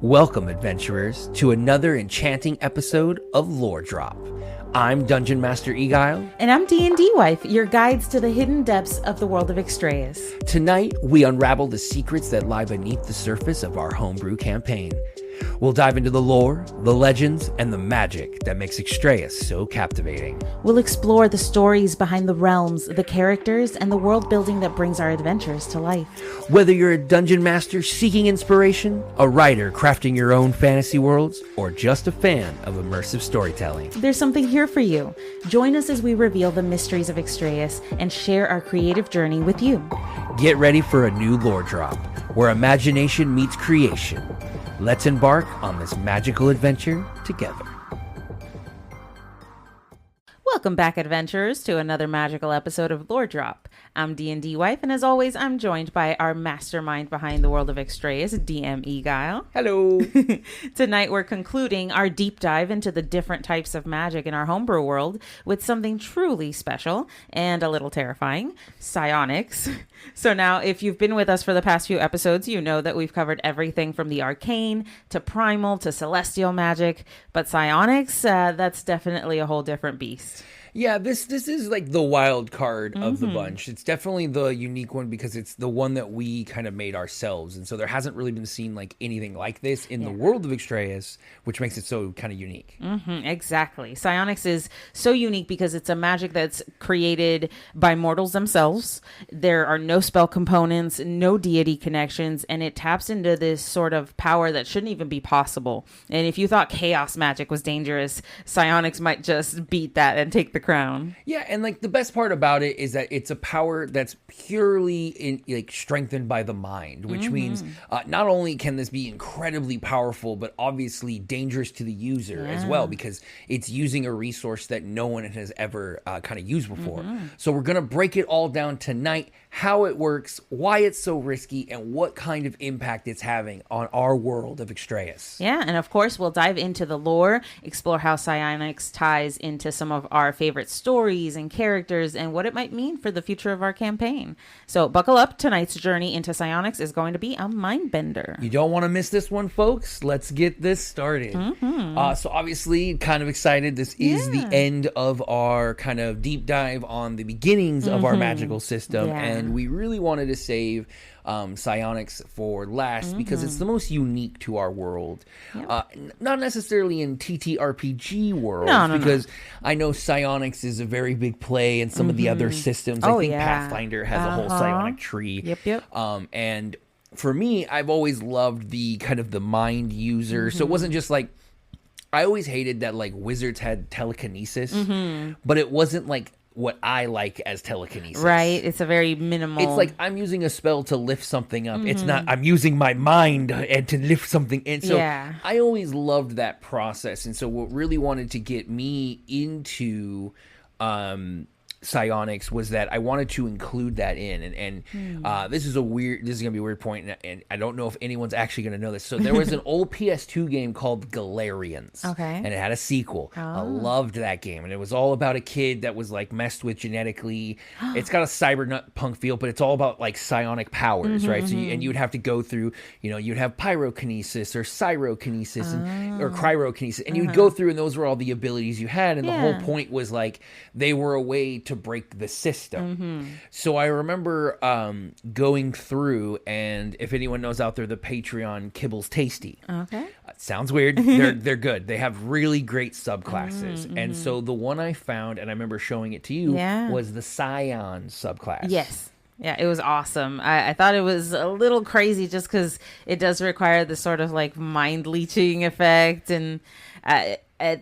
Welcome, adventurers, to another enchanting episode of Lore Drop. I'm Dungeon Master Eguile. And I'm D&D Wife, your guides to the hidden depths of the world of Extrayus. Tonight, we unravel the secrets that lie beneath the surface of our Homebrew campaign. We'll dive into the lore, the legends, and the magic that makes Extrayus so captivating. We'll explore the stories behind the realms, the characters, and the world building that brings our adventures to life. Whether you're a dungeon master seeking inspiration, a writer crafting your own fantasy worlds, or just a fan of immersive storytelling, there's something here for you. Join us as we reveal the mysteries of Extrayus and share our creative journey with you. Get ready for a new lore drop, where imagination meets creation. Let's embark on this magical adventure together. Welcome back, adventurers, to another magical episode of Lore Drop. I'm D&D Wife, and as always, I'm joined by our mastermind behind the world of Extrayus, DM Eguile. Hello. Tonight, we're concluding our deep dive into the different types of magic in our homebrew world with something truly special and a little terrifying, psionics. So now, if you've been with us for the past few episodes, you know that we've covered everything from the arcane to primal to celestial magic, but psionics, that's definitely a whole different beast. Yeah, this is like the wild card of the bunch. It's definitely the unique one because it's the one that we kind of made ourselves. And so there hasn't really been seen like anything like this in the world of Extrayus, which makes it so kind of unique. Exactly. Psionics is so unique because it's a magic that's created by mortals themselves. There are no spell components, no deity connections, and it taps into this sort of power that shouldn't even be possible. And if you thought chaos magic was dangerous, psionics might just beat that and take the crown. Yeah, and like the best part about it is that it's a power that's purely strengthened by the mind, which means not only can this be incredibly powerful, but obviously dangerous to the user as well, because it's using a resource that no one has ever kind of used before. So we're gonna break it all down tonight, how it works, why it's so risky, and what kind of impact it's having on our world of Extrayus. Yeah, and of course we'll dive into the lore, explore how psionics ties into some of our favorite stories and characters and what it might mean for the future of our campaign. So buckle up, tonight's journey into psionics is going to be a mind bender. You don't want to miss this one, folks. Let's get this started. So obviously kind of excited. This is the end of our kind of deep dive on the beginnings of our magical system, and we really wanted to save psionics for last because it's the most unique to our world. Not necessarily in TTRPG worlds, because I know psionics is a very big play in some of the other systems. I think Pathfinder has a whole psionic tree. And for me, I've always loved the kind of the mind user. So it wasn't just like, I always hated that like wizards had telekinesis, but it wasn't like what I like as telekinesis. Right. It's a very minimal. It's like I'm using a spell to lift something up. It's not I'm using my mind and to lift something in. So I always loved that process. And so what really wanted to get me into psionics was that I wanted to include that in, and this is gonna be a weird point, and I don't know if anyone's actually gonna know this. So there was an old PS2 game called Galarians, and it had a sequel. I loved that game, and it was all about a kid that was like messed with genetically. It's got a cyberpunk feel, but it's all about like psionic powers, right? So you would have to go through, you'd have pyrokinesis or cyrokinesis or cryokinesis, and you'd go through, and those were all the abilities you had, and the whole point was like they were a way to break the system. So I remember going through, and if anyone knows out there, the Patreon Kibbles Tasty. Sounds weird. They're good. They have really great subclasses. And so the one I found, and I remember showing it to you, was the Scion subclass. Yes. Yeah, it was awesome. I thought it was a little crazy just because it does require the sort of like mind leeching effect, and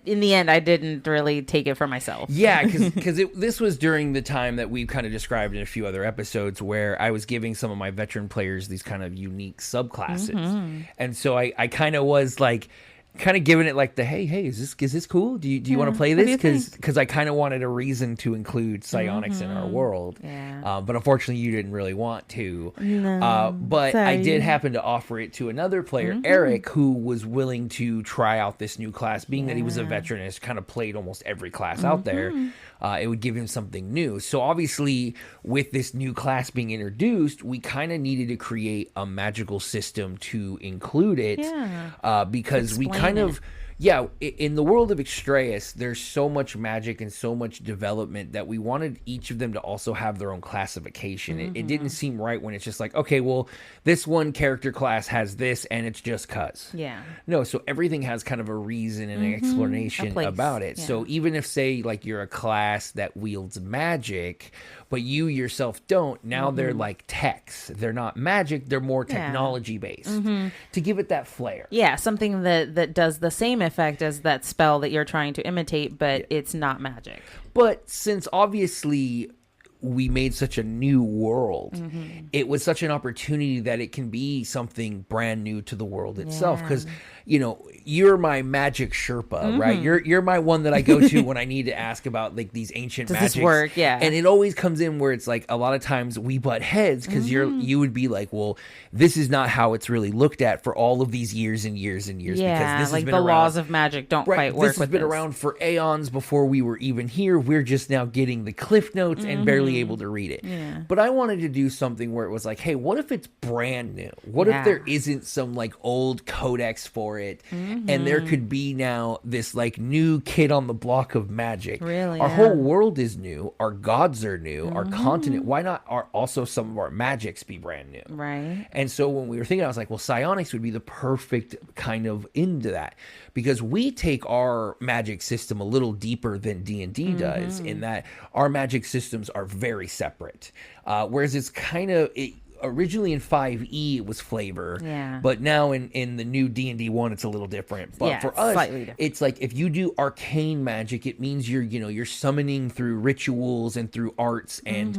in the end, I didn't really take it for myself. Yeah, because this was during the time that we've kind of described in a few other episodes where I was giving some of my veteran players these kind of unique subclasses. And so I kind of was like, kind of giving it like the hey, is this cool? Do you want to play this? Because I kind of wanted a reason to include psionics in our world. Yeah. But unfortunately, you didn't really want to. No, but sorry. I did happen to offer it to another player, Eric, who was willing to try out this new class. Being that he was a veteran and has kind of played almost every class out there, it would give him something new. So obviously, with this new class being introduced, we kind of needed to create a magical system to include it. Because we kind of... Yeah, in the world of Extrayus, there's so much magic and so much development that we wanted each of them to also have their own classification. It didn't seem right when it's just like, okay, well, this one character class has this and it's just cuz. Yeah. No, so everything has kind of a reason and an explanation about it. Yeah. So even if, say, like you're a class that wields magic, but you yourself don't, now they're like techs. They're not magic, they're more technology based to give it that flair. Yeah, something that does the same effect as that spell that you're trying to imitate, but it's not magic. But since obviously we made such a new world, it was such an opportunity that it can be something brand new to the world itself. Because, you know, you're my magic Sherpa, right? You're my one that I go to when I need to ask about like these ancient magics. Does this work? Yeah. And it always comes in where it's like a lot of times we butt heads because you would be like, well, this is not how it's really looked at for all of these years and years and years. Yeah, because this like has been the around, laws of magic don't quite work. This has been around for aeons before we were even here. We're just now getting the cliff notes and barely able to read it. Yeah. But I wanted to do something where it was like, hey, what if it's brand new? What if there isn't some like old codex for it and there could be now this like new kid on the block of magic? Really? Our whole world is new. Our gods are new. Our continent. Why not also some of our magics be brand new? Right. And so when we were thinking, I was like, well, psionics would be the perfect kind of into that because we take our magic system a little deeper than D&D does in that our magic systems are very separate. Whereas it's kind of... originally in 5e it was flavor, but now in the new D&D 1 it's a little different. But for us, it's like if you do arcane magic, it means you're summoning through rituals and through arts and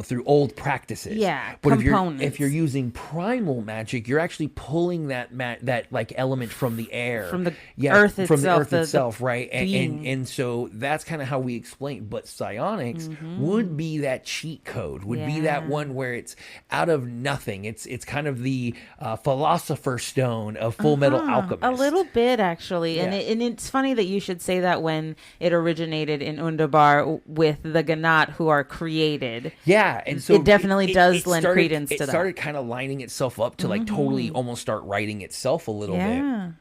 through old practices. But if you're using primal magic, you're actually pulling that like element from the air, from the earth itself, from the earth itself, right? And so that's kind of how we explain. But psionics would be that cheat code, would be that one where it's out of nothing. It's kind of the philosopher's stone of Full Metal Alchemist. A little bit, actually. And it's funny that you should say that when it originated in Undabar with the Ganat who are created. Yeah, and so it definitely does lend credence to that. It started kind of lining itself up to like totally almost start writing itself a little bit.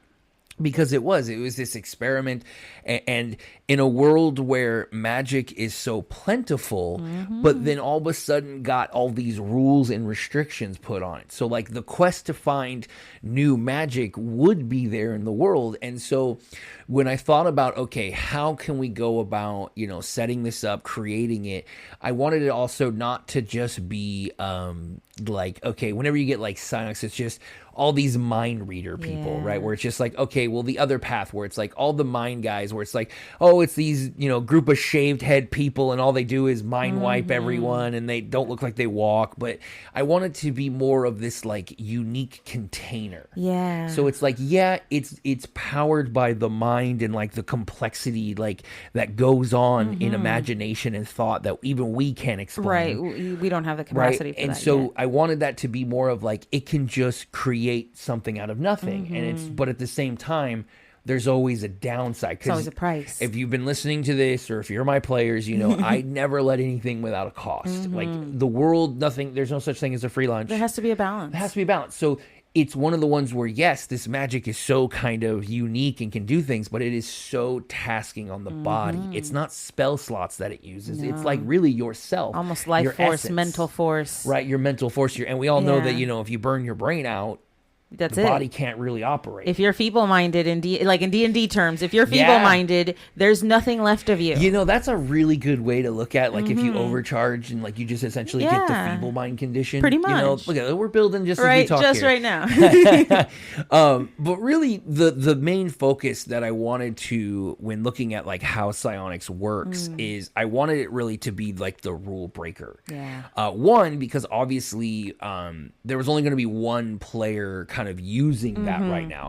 Because it was this experiment, and in a world where magic is so plentiful, but then all of a sudden got all these rules and restrictions put on it. So like the quest to find new magic would be there in the world. And so when I thought about, okay, how can we go about, setting this up, creating it, I wanted it also not to just be like, okay, whenever you get like Psionics, it's just all these mind reader people, right? Where it's just like, okay, well, the other path where it's like all the mind guys where it's like, oh, it's these, group of shaved head people and all they do is mind wipe everyone and they don't look like they walk. But I want it to be more of this like unique container. Yeah. So it's like, it's powered by the mind and like the complexity like that goes on in imagination and thought that even we can't explain. Right. We don't have the capacity for that. And so I wanted that to be more of like, it can just create something out of nothing. And but at the same time, there's always a downside. It's always a price. If you've been listening to this or if you're my players, I never let anything without a cost. Like the world, there's no such thing as a free lunch. There has to be a balance. There has to be a balance. So it's one of the ones where, yes, this magic is so kind of unique and can do things, but it is so tasking on the body. It's not spell slots that it uses. No. It's like really yourself. Almost life force, essence, mental force. Right, your mental force. And we all know that, if you burn your brain out, the body can't really operate. If you're feeble-minded, in D&D terms, if you're feeble-minded, there's nothing left of you. That's a really good way to look at, like, if you overcharge and, like, you just essentially get the feeble-mind condition. Pretty much. Look at it, we're building just right, as we talk just here. right now. But really, the main focus that I wanted to, when looking at, like, how psionics works, is I wanted it really to be, like, the rule breaker. Yeah. One, because obviously there was only going to be one player kind of using that right now.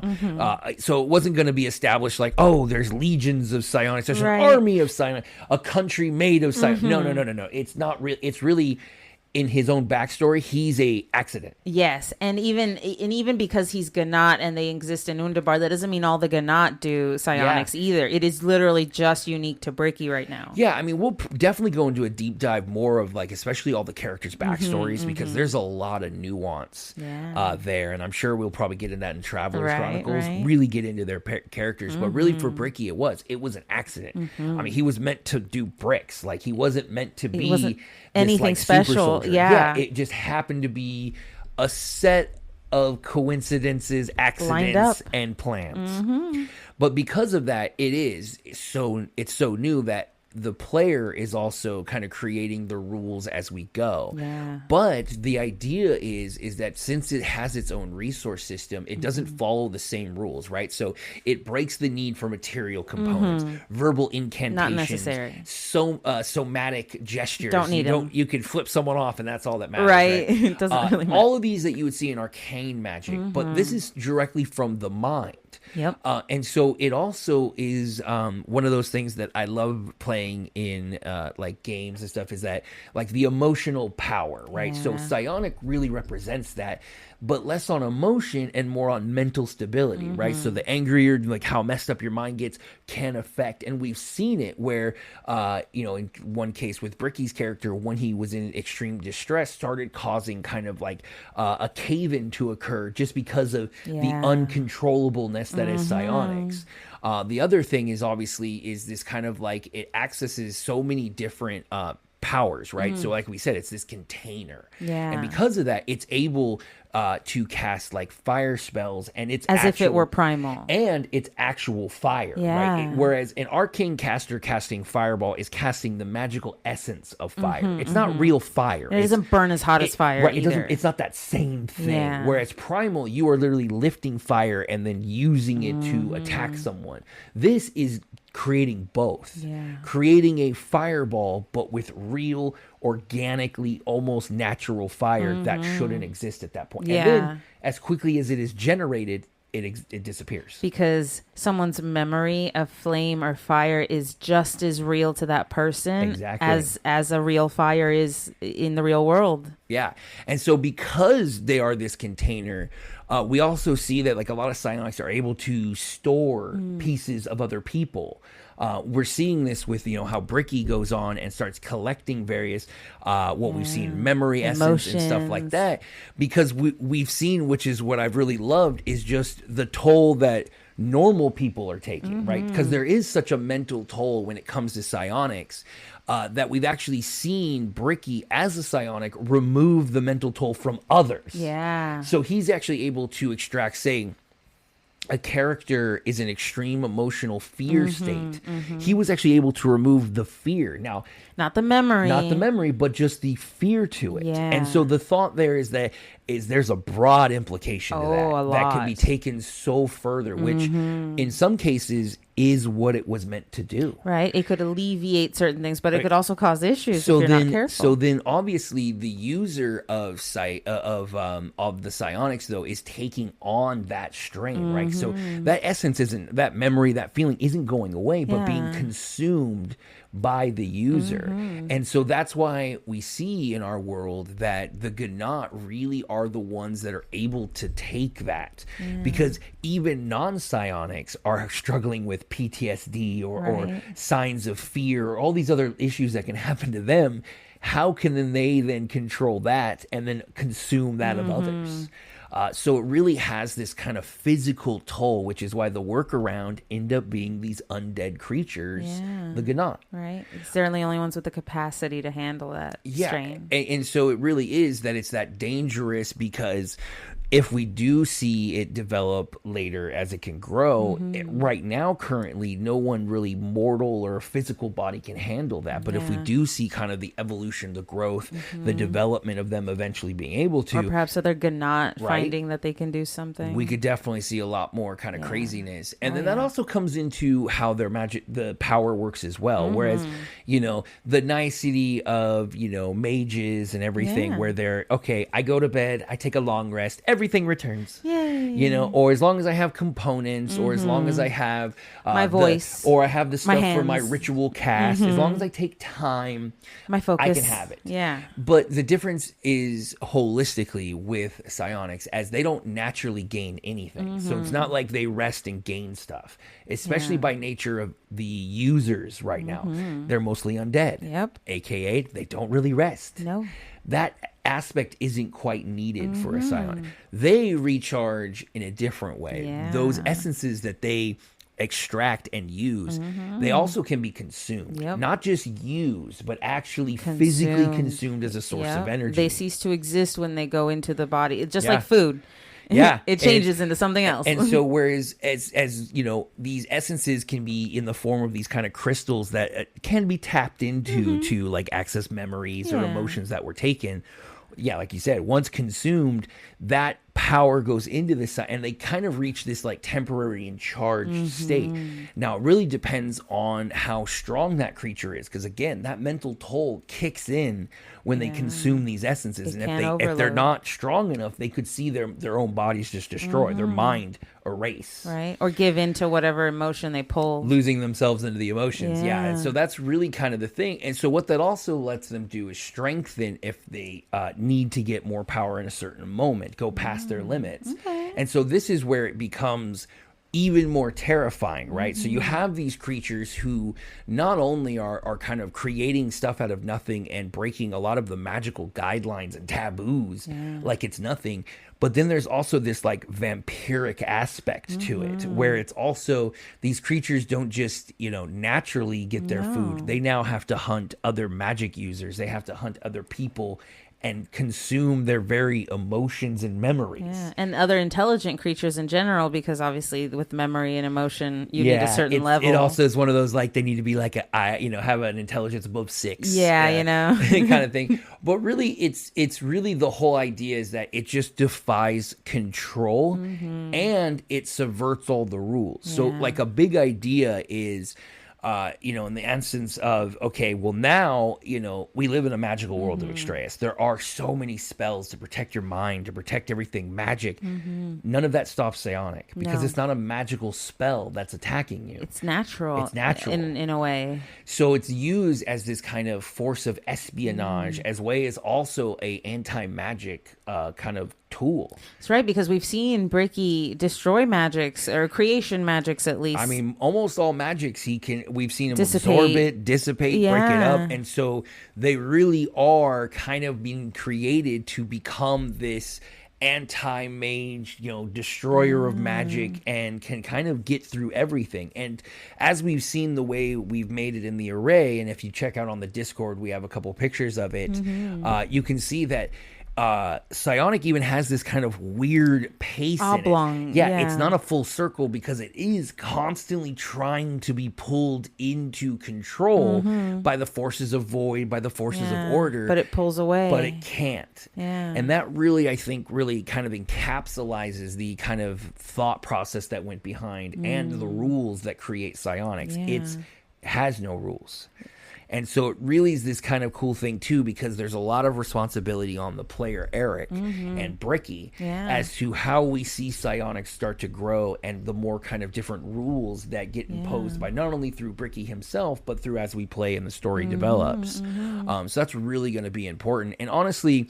So it wasn't going to be established like, oh, there's legions of psionics, there's an army of psionics, a country made of psionics. No. It's not real. It's really, in his own backstory, he's a accident. Yes, and even because he's Ganat and they exist in Underbar, that doesn't mean all the Ganat do psionics either. It is literally just unique to Bricky right now. Yeah, I mean, we'll definitely go into a deep dive more of like, especially all the characters' backstories, because there's a lot of nuance there, and I'm sure we'll probably get into that in Traveler's Chronicles. Really get into their characters, but really for Bricky, it was an accident. I mean, he was meant to do bricks, like he wasn't meant to be anything like, special. Yeah, it just happened to be a set of coincidences, accidents, and plans. But because of that, it's so new that the player is also kind of creating the rules as we go. Yeah. But the idea is that since it has its own resource system, it doesn't follow the same rules, right? So it breaks the need for material components, verbal incantations, not necessary. Somatic gestures. Don't need them. You can flip someone off, and that's all that matters. Right. It doesn't really matter. All of these that you would see in arcane magic, but this is directly from the mind. Yep. And so it also is one of those things that I love playing in like games and stuff, is that like the emotional power, right? Yeah. So psionic really represents that, but less on emotion and more on mental stability, right? So the angrier, like how messed up your mind gets, can affect, and we've seen it where, in one case with Bricky's character, when he was in extreme distress, started causing kind of like a cave-in to occur just because of the uncontrollableness that is psionics. The other thing is obviously this kind of like, it accesses so many different powers, right? So like we said, it's this container. Yeah. And because of that, it's able to cast like fire spells, and it's as if it were primal. And it's actual fire, right? Whereas an arcane caster casting fireball is casting the magical essence of fire. It's not real fire. It doesn't burn as hot as fire. Right. It's not that same thing. Yeah. Whereas primal, you are literally lifting fire and then using it to attack someone. This is creating both, creating a fireball, but with real, organically, almost natural fire that shouldn't exist at that point. And then, as quickly as it is generated, it disappears. Because someone's memory of flame or fire is just as real to that person as a real fire is in the real world. Yeah. And so because they are this container, we also see that like a lot of psionics are able to store pieces of other people. We're seeing this with, how Bricky goes on and starts collecting various, we've seen, memory essence and stuff like that, because we've seen, which is what I've really loved, is just the toll that normal people are taking, right? Because there is such a mental toll when it comes to psionics, that we've actually seen Bricky as a psionic remove the mental toll from others. Yeah. So he's actually able to extract, say, a character is in extreme emotional fear state. He was actually able to remove the fear. Now, not the memory, but just the fear to it. Yeah. And so the thought there is there's a broad implication to that can be taken so further, which in some cases is what it was meant to do. Right. It could alleviate certain things, but it could also cause issues if you're not careful. So then obviously the user of the psionics though is taking on that strain, right? So that essence that memory, that feeling isn't going away, but being consumed by the user. And so that's why we see in our world that the Ganat really are the ones that are able to take that, because even non-psionics are struggling with PTSD or signs of fear, or all these other issues that can happen to them. How can they then control that and then consume that of others? So it really has this kind of physical toll, which is why the workaround end up being these undead creatures, the Ganat. Right. They're the only ones with the capacity to handle that strain. And so it really is that it's that dangerous, because if we do see it develop later as it can grow, right now, currently, no one really mortal or a physical body can handle that. But if we do see kind of the evolution, the growth, the development of them eventually being able to. Or perhaps other Ganat finding that they can do something. We could definitely see a lot more kind of craziness. And then that also comes into how their magic, the power works as well. Whereas, the nicety of, mages and everything, where they're, okay, I go to bed, I take a long rest. everything returns. Yay. You know, or as long as I have components, or as long as I have my voice, or I have the stuff for my ritual cast, as long as I take time, my focus, I can have it. Yeah. But the difference is holistically with psionics, as they don't naturally gain anything. So it's not like they rest and gain stuff, especially by nature of the users right now. They're mostly undead. Yep. AKA, they don't really rest. No. That aspect isn't quite needed for a psionic. They recharge in a different way. Yeah. Those essences that they extract and use, they also can be consumed. Not just used, but actually physically consumed as a source of energy. They cease to exist when they go into the body. It's just like food. Yeah. It changes into something else. And so whereas as you know, these essences can be in the form of these kind of crystals that can be tapped into to like access memories or emotions that were taken. Yeah, like you said, once consumed, that power goes into this, and they kind of reach this like temporary and charged state. Now, it really depends on how strong that creature is, because again, that mental toll kicks in when they consume these essences, and if they're not strong enough, they could see their own bodies just destroy, their mind erase, right, or give in to whatever emotion they pull, losing themselves into the emotions. And so that's really kind of the thing. And so what that also lets them do is strengthen if they need to get more power in a certain moment, go past their limits. And so this is where it becomes even more terrifying, right? So you have these creatures who not only are kind of creating stuff out of nothing and breaking a lot of the magical guidelines and taboos like it's nothing, but then there's also this like vampiric aspect to it, where it's also these creatures don't just, you know, naturally get their food. They now have to hunt other magic users. They have to hunt other people and consume their very emotions and memories. Yeah. And other intelligent creatures in general, because obviously with memory and emotion, you need a certain level. It also is one of those, like, they need to be like, have an intelligence above 6. Yeah, you know. kind of thing. But really, it's really the whole idea is that it just defies control and it subverts all the rules. So, like, a big idea is... in the instance of, okay, well now, we live in a magical world of Extrayus. There are so many spells to protect your mind, to protect everything magic. None of that stops psionic because it's not a magical spell that's attacking you. It's natural. It's natural. In a way. So it's used as this kind of force of espionage as way as also a anti-magic kind of tool. That's right, because we've seen Bricky destroy magics, or creation magics at least. I mean, almost all magics we've seen him absorb it, dissipate, break it up. And so they really are kind of being created to become this anti-mage, destroyer of magic, and can kind of get through everything. And as we've seen the way we've made it in the array, and if you check out on the Discord, we have a couple pictures of it, you can see that psionic even has this kind of weird pace oblong in it. Yeah, it's not a full circle because it is constantly trying to be pulled into control by the forces of void, by the forces of order. But it pulls away. But it can't. Yeah. And that really, I think, really kind of encapsulates the kind of thought process that went behind and the rules that create psionics. It has no rules. And so it really is this kind of cool thing, too, because there's a lot of responsibility on the player, Eric, and Bricky, as to how we see psionics start to grow and the more kind of different rules that get imposed by not only through Bricky himself, but through as we play and the story develops. So that's really going to be important. And honestly,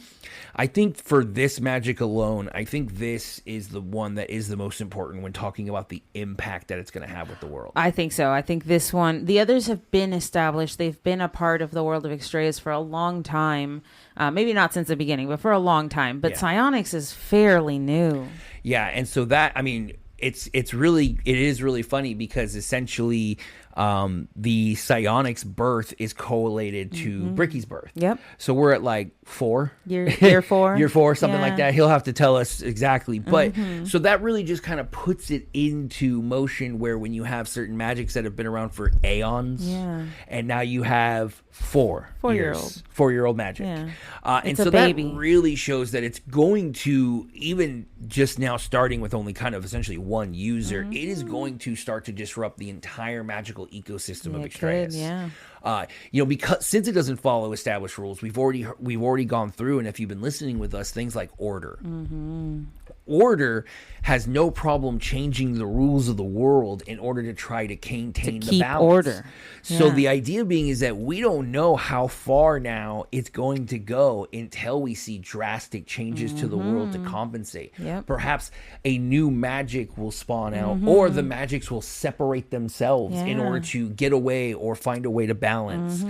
I think for this magic alone, I think this is the one that is the most important when talking about the impact that it's going to have with the world. I think so. I think this one, the others have been established. They've been a part of the world of Extrayus for a long time. Maybe not since the beginning, but for a long time. But psionics is fairly new. Yeah, and so that, I mean, it is really funny because essentially the psionics birth is correlated to Bricky's birth. Yep. So we're at like 4 year 4 year 4, something like that. He'll have to tell us exactly, but so that really just kind of puts it into motion where when you have certain magics that have been around for aeons, and now you have 4-year-old magic, and so that really shows that it's going to, even just now starting with only kind of essentially one user, it is going to start to disrupt the entire magical ecosystem of Extrayus. Because since it doesn't follow established rules, we've already gone through, and if you've been listening with us, things like order. order has no problem changing the rules of the world in order to try to maintain the balance. Order. So the idea being is that we don't know how far now it's going to go until we see drastic changes to the world to compensate. Perhaps a new magic will spawn out, or the magics will separate themselves in order to get away or find a way to balance.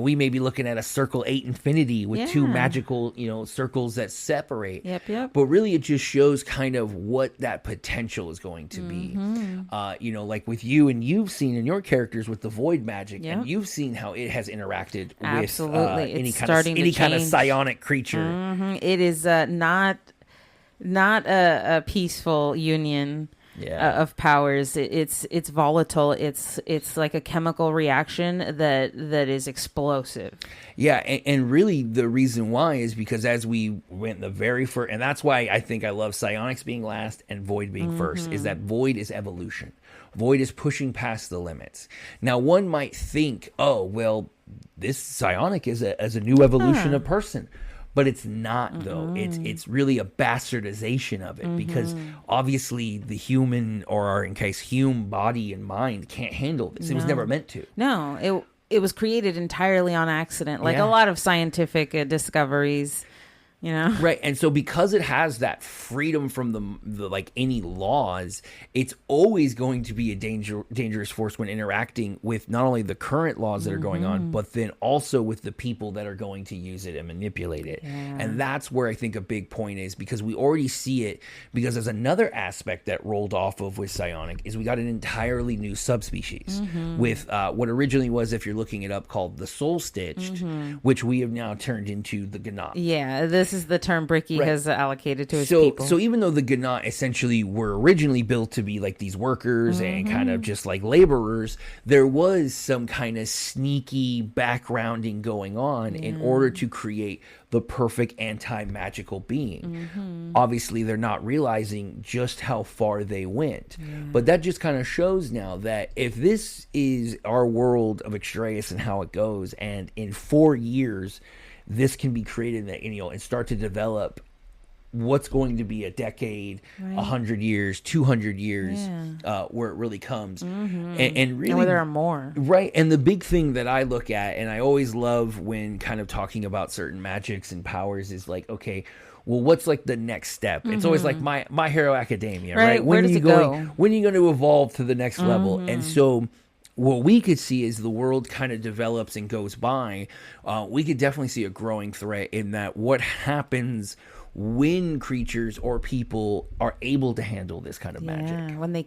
We may be looking at a circle 8 infinity with two magical, circles that separate. But really it just shows kind of what that potential is going to be. Like with you, and you've seen in your characters with the void magic, and you've seen how it has interacted with any kind of psionic creature. It is not a peaceful union of powers. It's volatile. It's like a chemical reaction that is explosive. And really the reason why is because as we went the very first, and that's why I think I love psionics being last and void being first, is that void is evolution. Void is pushing past the limits. Now one might think, oh well, this psionic is a new evolution of person. But it's not, though. It's really a bastardization of it, because obviously the human, or in case human body and mind, can't handle this. It was never meant to. No, it was created entirely on accident, like a lot of scientific discoveries. Right. And so because it has that freedom from the like any laws, it's always going to be a dangerous force when interacting with not only the current laws that are going on, but then also with the people that are going to use it and manipulate it. And that's where I think a big point is, because we already see it, because there's another aspect that rolled off of with psionic is we got an entirely new subspecies with what originally was, if you're looking it up, called the soul stitched, which we have now turned into the Gnat. This is the term Bricky has allocated to his people. So even though the Gnat essentially were originally built to be like these workers and kind of just like laborers, there was some kind of sneaky backgrounding going on in order to create the perfect anti-magical being. Obviously, they're not realizing just how far they went. But that just kind of shows now that if this is our world of Extrayus and how it goes, and in 4 years this can be created and start to develop what's going to be a decade, 100 years, 200 years, where it really comes. And really, and where there are more. Right. And the big thing that I look at, and I always love when kind of talking about certain magics and powers, is like, okay, well, what's like the next step? It's always like My Hero Academia, right? Where does it go? When are you going to evolve to the next level? And so what we could see as the world kind of develops and goes by, we could definitely see a growing threat in that what happens when creatures or people are able to handle this kind of magic. When they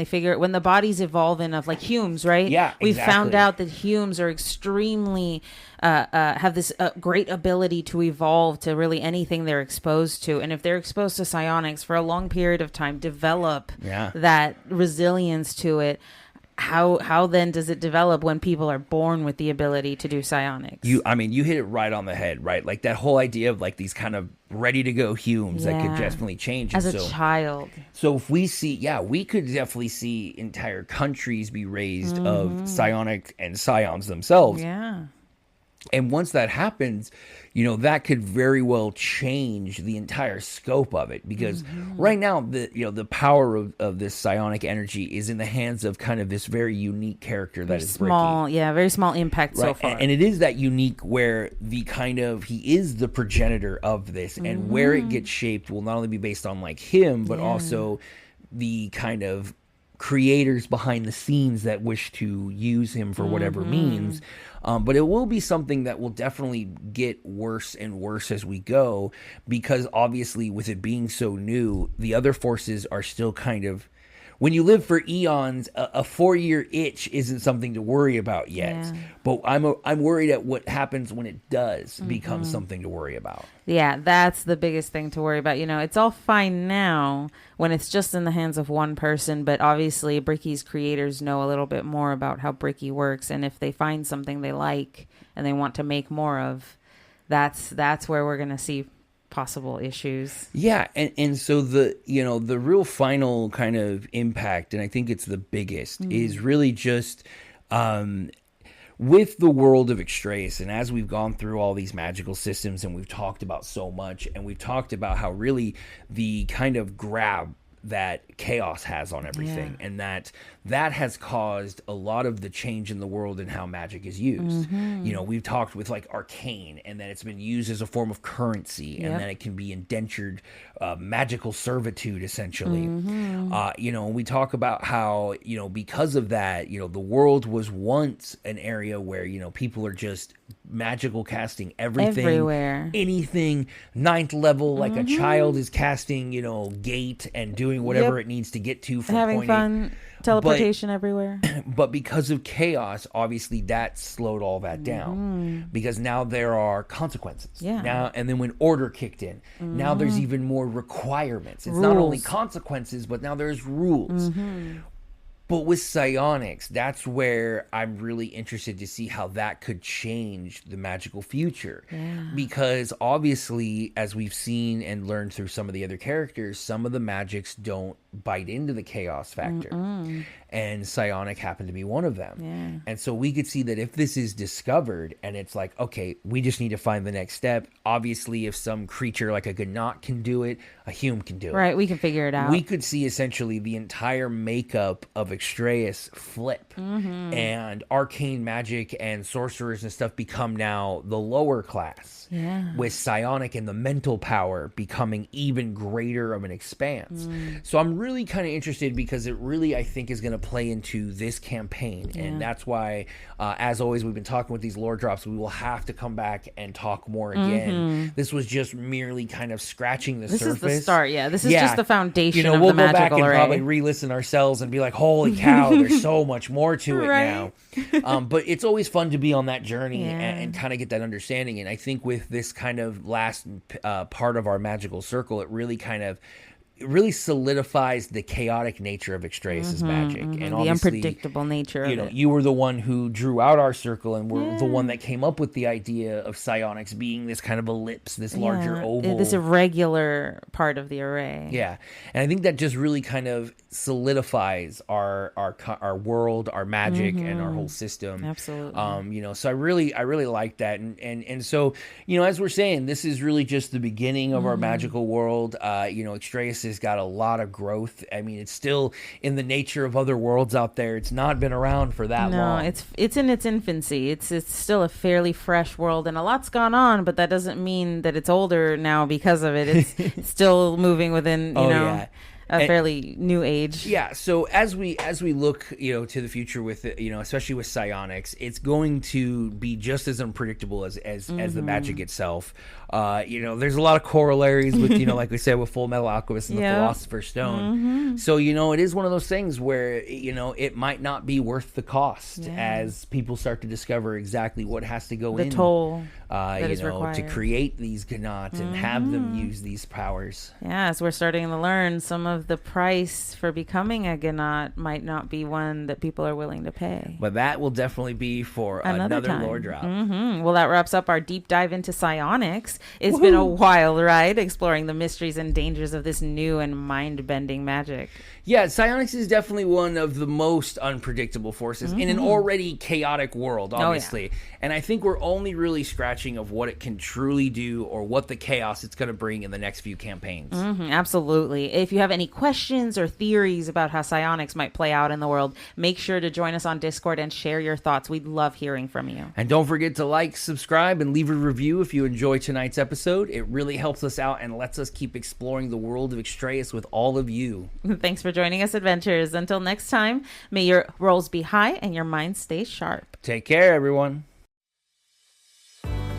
figure, when the bodies evolve enough, like Humes, right? We've found out that Humes are extremely, have this great ability to evolve to really anything they're exposed to. And if they're exposed to psionics for a long period of time, develop that resilience to it. How then does it develop when people are born with the ability to do psionics? You hit it right on the head, right? Like that whole idea of like these kind of ready to go Humes that could definitely change. As a child. So if we see, we could definitely see entire countries be raised of psionic and scions themselves. And once that happens, that could very well change the entire scope of it, because right now the power of this psionic energy is in the hands of kind of this very unique character that is small, Bricky. Very small impact so far. And it is that unique where he is the progenitor of this, and where it gets shaped will not only be based on like him, but also the kind of creators behind the scenes that wish to use him for whatever means. But it will be something that will definitely get worse and worse as we go, because obviously with it being so new, the other forces are still kind of, when you live for eons, a 4-year itch isn't something to worry about yet. But I'm worried at what happens when it does become something to worry about. That's the biggest thing to worry about. It's all fine now when it's just in the hands of one person, but obviously Bricky's creators know a little bit more about how Bricky works, and if they find something they like and they want to make more of, that's where we're going to see possible issues. And so the real final kind of impact, and I think it's the biggest, is really just with the world of Extrayus, and as we've gone through all these magical systems and we've talked about so much, and we've talked about how really the kind of grab that chaos has on everything, and that has caused a lot of the change in the world and how magic is used. You know, we've talked with like arcane, and that it's been used as a form of currency, and that it can be indentured magical servitude, essentially. You know, we talk about how, you know, because of that, you know, the world was once an area where, you know, people are just magical casting everything, everywhere, anything, 9th level, like a child is casting, you know, gate and doing whatever it needs to get to from having point fun. Teleportation everywhere. But because of chaos, obviously that slowed all that down, because now there are consequences. Now, and then when order kicked in, now there's even more requirements. It's not only consequences, but now there's rules. But with psionics, that's where I'm really interested to see how that could change the magical future. Because obviously, as we've seen and learned through some of the other characters, some of the magics don't bite into the chaos factor. And psionic happened to be one of them. And so we could see that if this is discovered and it's like, okay, we just need to find the next step. Obviously, if some creature like a Gnat can do it, a human can do it. Right, we can figure it out. We could see essentially the entire makeup of Extrayus flip, and arcane magic and sorcerers and stuff become now the lower class, with psionic and the mental power becoming even greater of an expanse. So I'm really kind of interested, because it really, I think, is going to play into this campaign, and that's why, as always, we've been talking with these lore drops. We will have to come back and talk more again. This was just merely kind of scratching the surface. This is the start. This is just the foundation, you know, of we'll the magical go back and array. probably re-listen ourselves and be like, holy cow, there's so much more to it now. But it's always fun to be on that journey and kind of get that understanding. And I think with this kind of last part of our magical circle, it really kind of solidifies the chaotic nature of Extrayus' magic, and the unpredictable nature of it. You were the one who drew out our circle, and were the one that came up with the idea of psionics being this kind of ellipse, this larger oval, this irregular part of the array. And I think that just really kind of solidifies our world, our magic, and our whole system. Absolutely. You know, so I really like that, and so, you know, as we're saying, this is really just the beginning of our magical world. You know, Extrayus has got a lot of growth. I mean, it's still in the nature of other worlds out there. It's not been around for that long. No, it's in its infancy. It's still a fairly fresh world, and a lot's gone on, but that doesn't mean that it's older now because of it. It's still moving within, you know, a fairly new age. So as we look, you know, to the future with it, you know, especially with psionics, it's going to be just as unpredictable as the magic itself. You know, there's a lot of corollaries with, you know, like we said, with Full Metal Alchemist and the Philosopher's Stone. So, you know, it is one of those things where, you know, it might not be worth the cost as people start to discover exactly what has to go in. The toll to create these Gnat and have them use these powers. As we're starting to learn, some of the price for becoming a Gnat might not be one that people are willing to pay. But that will definitely be for another lore drop. Well, that wraps up our deep dive into psionics. It's been a wild ride exploring the mysteries and dangers of this new and mind-bending magic. Psionics is definitely one of the most unpredictable forces in an already chaotic world, obviously. And I think we're only really scratching of what it can truly do, or what the chaos it's going to bring in the next few campaigns. Absolutely. If you have any questions or theories about how psionics might play out in the world, make sure to join us on Discord and share your thoughts. We'd love hearing from you. And don't forget to like, subscribe, and leave a review if you enjoy tonight's episode. It really helps us out and lets us keep exploring the world of Extrayus with all of you. Thanks for joining us, adventurers. Until next time, may your rolls be high and your mind stay sharp. Take care, everyone.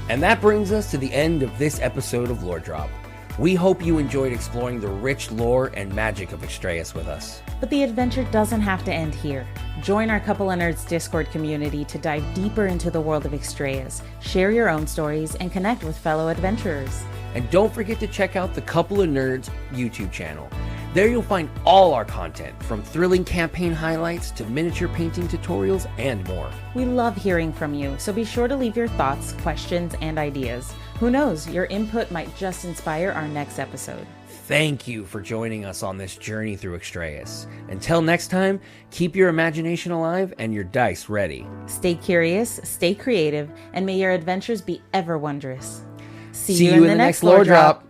And that brings us to the end of this episode of Lore Drop. We hope you enjoyed exploring the rich lore and magic of Extrayus with us. But the adventure doesn't have to end here. Join our Couple of Nerds Discord community to dive deeper into the world of Extrayus, share your own stories, and connect with fellow adventurers. And don't forget to check out the Couple of Nerds YouTube channel. There you'll find all our content, from thrilling campaign highlights to miniature painting tutorials and more. We love hearing from you, so be sure to leave your thoughts, questions, and ideas. Who knows, your input might just inspire our next episode. Thank you for joining us on this journey through Extrayus. Until next time, keep your imagination alive and your dice ready. Stay curious, stay creative, and may your adventures be ever wondrous. See you in the next lore drop.